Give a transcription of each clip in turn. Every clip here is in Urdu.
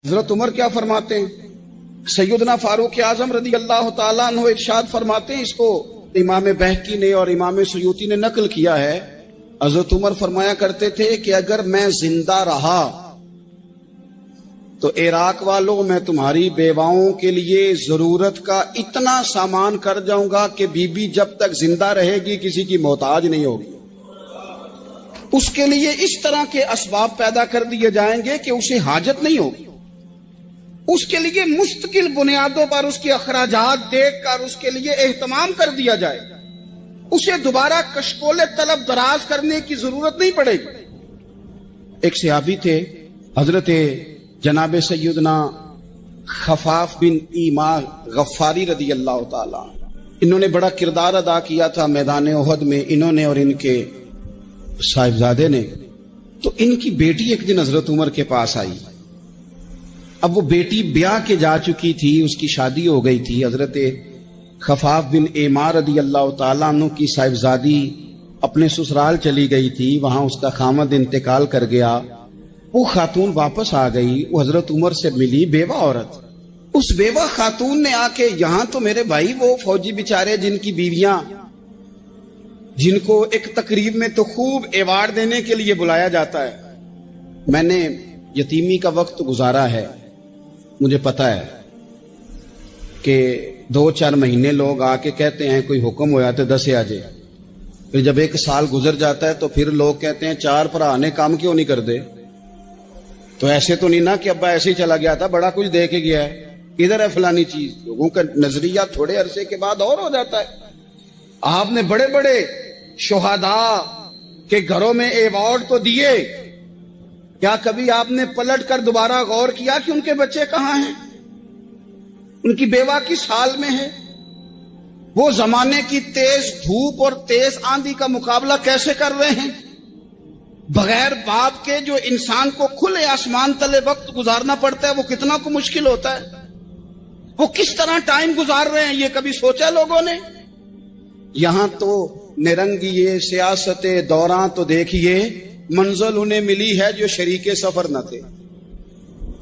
حضرت عمر کیا فرماتے ہیں؟ سیدنا فاروق اعظم رضی اللہ تعالیٰ عنہ ارشاد فرماتے ہیں، اس کو امام بہقی نے اور امام سیوطی نے نقل کیا ہے۔ حضرت عمر فرمایا کرتے تھے کہ اگر میں زندہ رہا تو عراق والوں، میں تمہاری بیواؤں کے لیے ضرورت کا اتنا سامان کر جاؤں گا کہ بی بی جب تک زندہ رہے گی کسی کی محتاج نہیں ہوگی۔ اس کے لیے اس طرح کے اسباب پیدا کر دیے جائیں گے کہ اسے حاجت نہیں ہوگی۔ اس کے لیے مستقل بنیادوں پر اس کے اخراجات دیکھ کر اس کے لیے اہتمام کر دیا جائے، اسے دوبارہ کشکول طلب دراز کرنے کی ضرورت نہیں پڑے گی۔ ایک صحابی تھے حضرت جناب سیدنا خفاف بن ایما غفاری رضی اللہ تعالی، انہوں نے بڑا کردار ادا کیا تھا میدان احد میں، انہوں نے اور ان کے صاحبزادے نے۔ تو ان کی بیٹی ایک دن حضرت عمر کے پاس آئی۔ اب وہ بیٹی بیاہ کے جا چکی تھی، اس کی شادی ہو گئی تھی۔ حضرت خفاف بن ایما رضی اللہ تعالیٰ عنہ کی صاحبزادی اپنے سسرال چلی گئی تھی، وہاں اس کا خامد انتقال کر گیا۔ وہ خاتون واپس آ گئی، وہ حضرت عمر سے ملی، بیوہ عورت۔ اس بیوہ خاتون نے آ کے، یہاں تو میرے بھائی وہ فوجی بیچارے جن کی بیویاں، جن کو ایک تقریب میں تو خوب ایوارڈ دینے کے لیے بلایا جاتا ہے، میں نے یتیمی کا وقت گزارا ہے، مجھے پتا ہے کہ 2-4 مہینے لوگ آ کے کہتے ہیں کوئی حکم ہوا تو 10 آ جائے، پھر جب 1 سال گزر جاتا ہے تو پھر لوگ کہتے ہیں 4 بھرا نے کام کیوں نہیں کر دے۔ تو ایسے تو نہیں نا کہ ابا ایسے ہی چلا گیا تھا، بڑا کچھ دے کے گیا ہے، ادھر ہے فلانی چیز۔ لوگوں کا نظریہ تھوڑے عرصے کے بعد اور ہو جاتا ہے۔ آپ نے بڑے بڑے شہداء کے گھروں میں ایوارڈ تو دیے، کیا کبھی آپ نے پلٹ کر دوبارہ غور کیا کہ ان کے بچے کہاں ہیں، ان کی بیوہ کس حال میں ہے؟ وہ زمانے کی تیز دھوپ اور تیز آندھی کا مقابلہ کیسے کر رہے ہیں؟ بغیر باپ کے جو انسان کو کھلے آسمان تلے وقت گزارنا پڑتا ہے وہ کتنا کو مشکل ہوتا ہے، وہ کس طرح ٹائم گزار رہے ہیں، یہ کبھی سوچا لوگوں نے؟ یہاں تو نرنگیے سیاست دوراں تو دیکھیے منزل انہیں ملی ہے جو شریک سفر نہ تھے،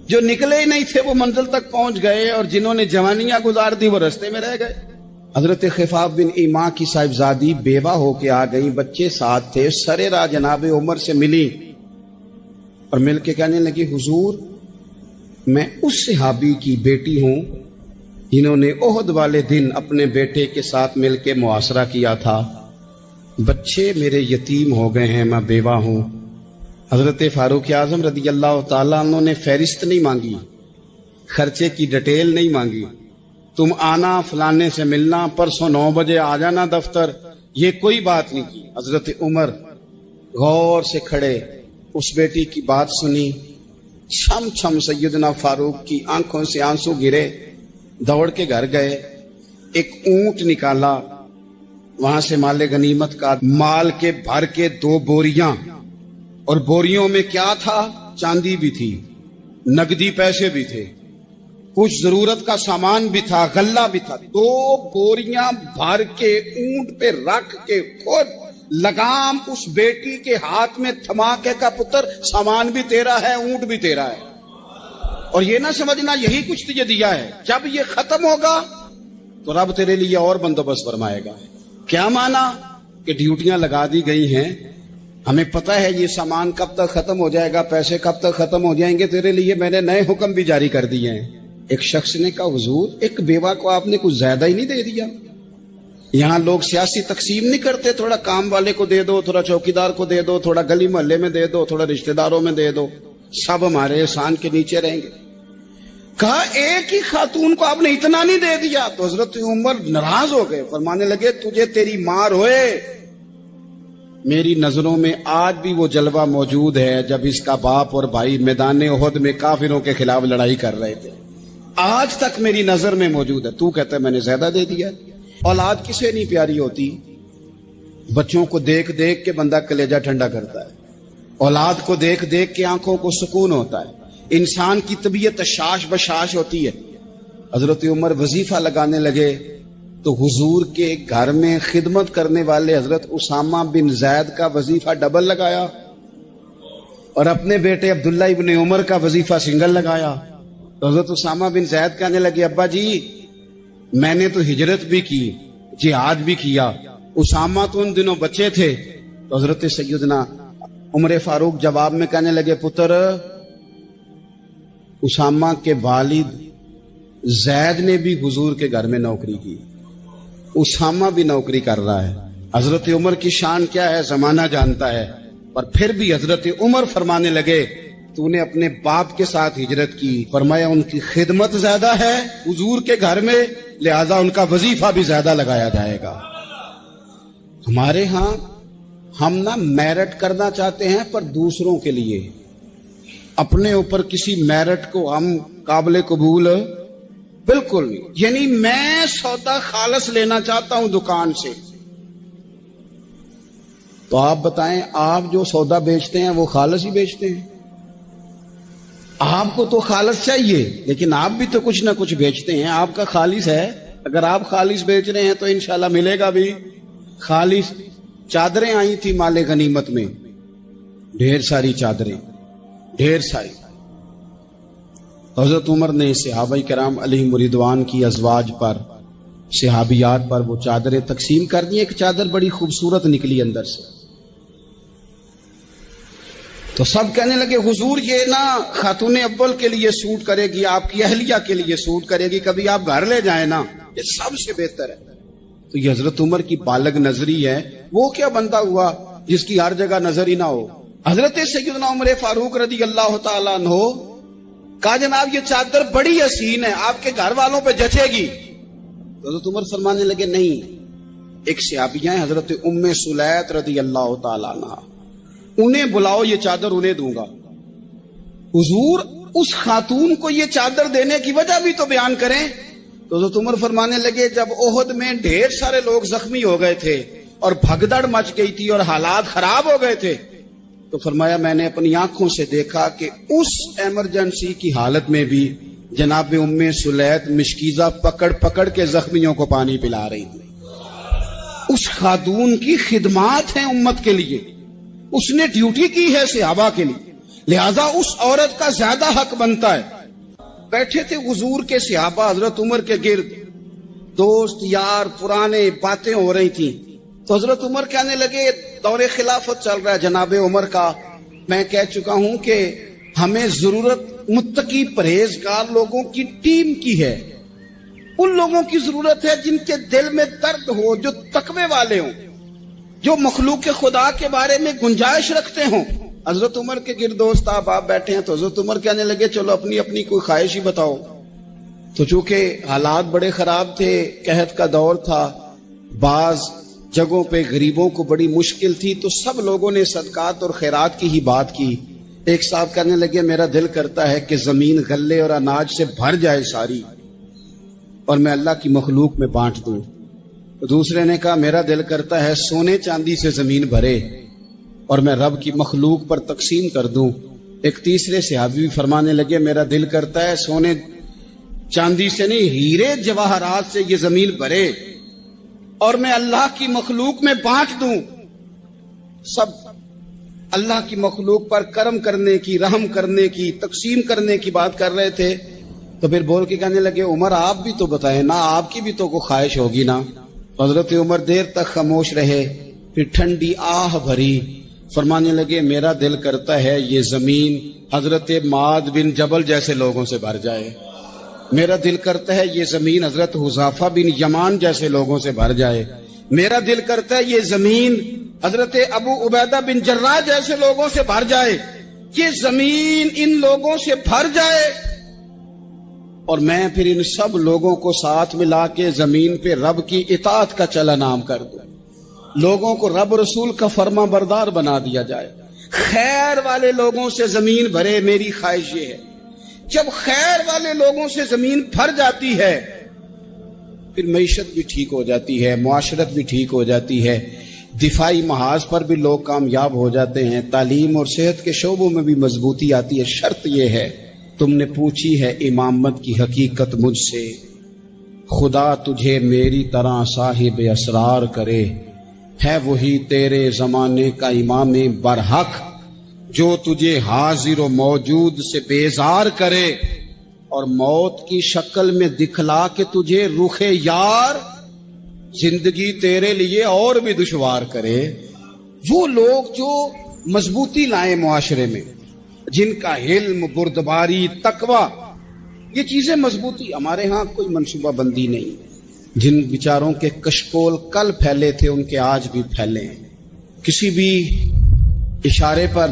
جو نکلے ہی نہیں تھے وہ منزل تک پہنچ گئے، اور جنہوں نے جوانیاں گزار دی وہ رستے میں رہ گئے۔ حضرت خفاف بن ایما کی صاحبزادی بیوہ ہو کے آ گئی، بچے ساتھ تھے، سرے راہ جناب عمر سے ملی اور مل کے کہنے لگی، حضور میں اس صحابی کی بیٹی ہوں جنہوں نے احد والے دن اپنے بیٹے کے ساتھ مل کے معاشرہ کیا تھا، بچے میرے یتیم ہو گئے ہیں، میں بیوہ ہوں۔ حضرت فاروق اعظم رضی اللہ تعالیٰ عنہ نے فہرست نہیں مانگی، خرچے کی ڈیٹیل نہیں مانگی، تم آنا فلانے سے ملنا، پرسوں 9 بجے آ جانا دفتر، یہ کوئی بات نہیں کی۔ حضرت عمر غور سے کھڑے، اس بیٹی کی بات سنی، چھم چھم سیدنا فاروق کی آنکھوں سے آنسو گرے، دوڑ کے گھر گئے، ایک اونٹ نکالا، وہاں سے مال غنیمت کا مال کے بھر کے 2 بوریاں، اور بوریوں میں کیا تھا؟ چاندی بھی تھی، نقدی پیسے بھی تھے، کچھ ضرورت کا سامان بھی تھا، غلہ بھی تھا۔ 2 بوریاں بھر کے اونٹ پہ رکھ کے خود لگام اس بیٹی کے ہاتھ میں تھما کے، کا پتر سامان بھی تیرا ہے، اونٹ بھی تیرا ہے، اور یہ نہ سمجھنا یہی کچھ تجھے دیا ہے، جب یہ ختم ہوگا تو رب تیرے لیے اور بندوبست فرمائے گا۔ کیا مانا کہ ڈیوٹیاں لگا دی گئی ہیں، ہمیں پتہ ہے یہ سامان کب تک ختم ہو جائے گا، پیسے کب تک ختم ہو جائیں گے، تیرے لیے میں نے نئے حکم بھی جاری کر دیے ہیں۔ ایک شخص نے کہا، حضور ایک بیوہ کو آپ نے کچھ زیادہ ہی نہیں دے دیا؟ یہاں لوگ سیاسی تقسیم نہیں کرتے، تھوڑا کام والے کو دے دو، تھوڑا چوکیدار کو دے دو، تھوڑا گلی محلے میں دے دو، تھوڑا رشتہ داروں میں دے دو، سب ہمارے احسان کے نیچے رہیں گے۔ کہا ایک ہی خاتون کو آپ نے اتنا نہیں دے دیا؟ تو حضرت عمر ناراض ہو گئے، فرمانے لگے، تجھے تیری مار ہوئے، میری نظروں میں آج بھی وہ جلوہ موجود ہے جب اس کا باپ اور بھائی میدان احد میں کافروں کے خلاف لڑائی کر رہے تھے، آج تک میری نظر میں موجود ہے۔ تو کہتا ہے میں نے زیادہ دے دیا؟ اولاد کسے نہیں پیاری ہوتی؟ بچوں کو دیکھ دیکھ کے بندہ کلیجہ ٹھنڈا کرتا ہے، اولاد کو دیکھ دیکھ کے آنکھوں کو سکون ہوتا ہے، انسان کی طبیعت شاش بشاش ہوتی ہے۔ حضرت عمر وظیفہ لگانے لگے تو حضور کے گھر میں خدمت کرنے والے حضرت اسامہ بن زید کا وظیفہ ڈبل لگایا، اور اپنے بیٹے عبداللہ ابن عمر کا وظیفہ سنگل لگایا۔ تو حضرت اسامہ بن زید کہنے لگے ابا جی میں نے تو ہجرت بھی کی جہاد بھی کیا، اسامہ تو ان دنوں بچے تھے۔ تو حضرت سیدنا عمر فاروق جواب میں کہنے لگے پتر اسامہ کے والد زید نے بھی حضور کے گھر میں نوکری کی، اسامہ بھی نوکری کر رہا ہے۔ حضرت عمر کی شان کیا ہے زمانہ جانتا ہے، پر پھر بھی حضرت عمر فرمانے لگے تو نے اپنے باپ کے ساتھ ہجرت کی، فرمایا ان کی خدمت زیادہ ہے حضور کے گھر میں، لہذا ان کا وظیفہ بھی زیادہ لگایا جائے گا۔ ہمارے ہاں ہم نہ میرٹ کرنا چاہتے ہیں پر دوسروں کے لیے، اپنے اوپر کسی میرٹ کو ہم قابل قبول بالکل نہیں۔ یعنی میں سودا خالص لینا چاہتا ہوں دکان سے، تو آپ بتائیں آپ جو سودا بیچتے ہیں وہ خالص ہی بیچتے ہیں؟ آپ کو تو خالص چاہیے لیکن آپ بھی تو کچھ نہ کچھ بیچتے ہیں، آپ کا خالص ہے۔ اگر آپ خالص بیچ رہے ہیں تو انشاءاللہ ملے گا بھی خالص۔ چادریں آئی تھی مال غنیمت میں، ڈھیر ساری چادریں، ڈھیر ساری۔ حضرت عمر نے صحابہ کرام علیہم رضوان کی ازواج پر، صحابیات پر وہ چادریں تقسیم کر دی۔ ایک چادر بڑی خوبصورت نکلی اندر سے، تو سب کہنے لگے حضور یہ نا خاتون اول کے لیے سوٹ کرے گی، آپ کی اہلیہ کے لیے سوٹ کرے گی، کبھی آپ گھر لے جائیں نا، یہ سب سے بہتر ہے۔ تو یہ حضرت عمر کی بالغ نظری ہے، وہ کیا بندہ ہوا جس کی ہر جگہ نظر ہی نہ ہو۔ حضرت سیدنا عمر فاروق رضی اللہ تعالیٰ عنہ کہا جناب یہ چادر بڑی حسین ہے، آپ کے گھر والوں پہ جچے گی۔ تو حضرت عمر فرمانے لگے نہیں، ایک صحابیہ ہیں حضرت ام سلیت رضی اللہ تعالیٰ عنہ، انہیں بلاؤ یہ چادر انہیں دوں گا۔ حضور اس خاتون کو یہ چادر دینے کی وجہ بھی تو بیان کریں۔ تو حضرت عمر فرمانے لگے جب احد میں ڈھیر سارے لوگ زخمی ہو گئے تھے اور بھگدڑ مچ گئی تھی اور حالات خراب ہو گئے تھے، تو فرمایا میں نے اپنی آنکھوں سے دیکھا کہ اس ایمرجنسی کی حالت میں بھی جناب ام سلیت مشکیزہ پکڑ پکڑ کے زخمیوں کو پانی پلا رہی تھی۔ اس خاتون کی خدمات ہیں امت کے لیے، اس نے ڈیوٹی کی ہے صحابہ کے لیے، لہذا اس عورت کا زیادہ حق بنتا ہے۔ بیٹھے تھے حضور کے صحابہ حضرت عمر کے گرد، دوست یار پرانے باتیں ہو رہی تھیں، تو حضرت عمر کہنے لگے دور خلافت چل رہا ہے جناب عمر کا، میں کہہ چکا ہوں کہ ہمیں ضرورت متقی پرہیزگار لوگوں کی ٹیم کی ہے، ان لوگوں کی ضرورت ہے جن کے دل میں درد ہو، جو تقوی والے ہوں، جو مخلوق خدا کے بارے میں گنجائش رکھتے ہوں۔ حضرت عمر کے گرد دوست آپ بیٹھے ہیں، تو حضرت عمر کہنے لگے چلو اپنی اپنی کوئی خواہش ہی بتاؤ۔ تو چونکہ حالات بڑے خراب تھے، قحط کا دور تھا، بعض جگہوں پہ غریبوں کو بڑی مشکل تھی، تو سب لوگوں نے صدقات اور خیرات کی ہی بات کی۔ ایک صاحب کہنے لگے میرا دل کرتا ہے کہ زمین غلے اور اناج سے بھر جائے ساری اور میں اللہ کی مخلوق میں بانٹ دوں۔ دوسرے نے کہا میرا دل کرتا ہے سونے چاندی سے زمین بھرے اور میں رب کی مخلوق پر تقسیم کر دوں۔ ایک تیسرے صحابی بھی فرمانے لگے میرا دل کرتا ہے سونے چاندی سے نہیں، ہیرے جواہرات سے یہ زمین بھرے اور میں اللہ کی مخلوق میں بانٹ دوں۔ سب اللہ کی مخلوق پر کرم کرنے کی، رحم کرنے کی، تقسیم کرنے کی بات کر رہے تھے۔ تو پھر بول کے کہنے لگے عمر آپ بھی تو بتائیں نا، آپ کی بھی تو کوئی خواہش ہوگی نا۔ حضرت عمر دیر تک خاموش رہے، پھر ٹھنڈی آہ بھری، فرمانے لگے میرا دل کرتا ہے یہ زمین حضرت معاذ بن جبل جیسے لوگوں سے بھر جائے، میرا دل کرتا ہے یہ زمین حضرت حذیفہ بن یمان جیسے لوگوں سے بھر جائے، میرا دل کرتا ہے یہ زمین حضرت ابو عبیدہ بن جراح جیسے لوگوں سے بھر جائے، یہ زمین ان لوگوں سے بھر جائے اور میں پھر ان سب لوگوں کو ساتھ ملا کے زمین پہ رب کی اطاعت کا چلن عام کر دوں، لوگوں کو رب رسول کا فرما بردار بنا دیا جائے، خیر والے لوگوں سے زمین بھرے۔ میری خواہش یہ ہے جب خیر والے لوگوں سے زمین بھر جاتی ہے پھر معیشت بھی ٹھیک ہو جاتی ہے، معاشرت بھی ٹھیک ہو جاتی ہے، دفاعی محاذ پر بھی لوگ کامیاب ہو جاتے ہیں، تعلیم اور صحت کے شعبوں میں بھی مضبوطی آتی ہے۔ شرط یہ ہے تم نے پوچھی ہے امامت کی حقیقت مجھ سے، خدا تجھے میری طرح صاحب اسرار کرے، ہے وہی تیرے زمانے کا امام برحق جو تجھے حاضر و موجود سے بیزار کرے۔ اور موت کی شکل میں دکھلا کے تجھے رخ یار زندگی تیرے لیے اور بھی دشوار کرے. وہ لوگ جو مضبوطی لائیں معاشرے میں، جن کا علم، بردباری، تقوی، یہ چیزیں مضبوطی. ہمارے ہاں کوئی منصوبہ بندی نہیں. جن بیچاروں کے کشکول کل پھیلے تھے ان کے آج بھی پھیلے ہیں. کسی بھی اشارے پر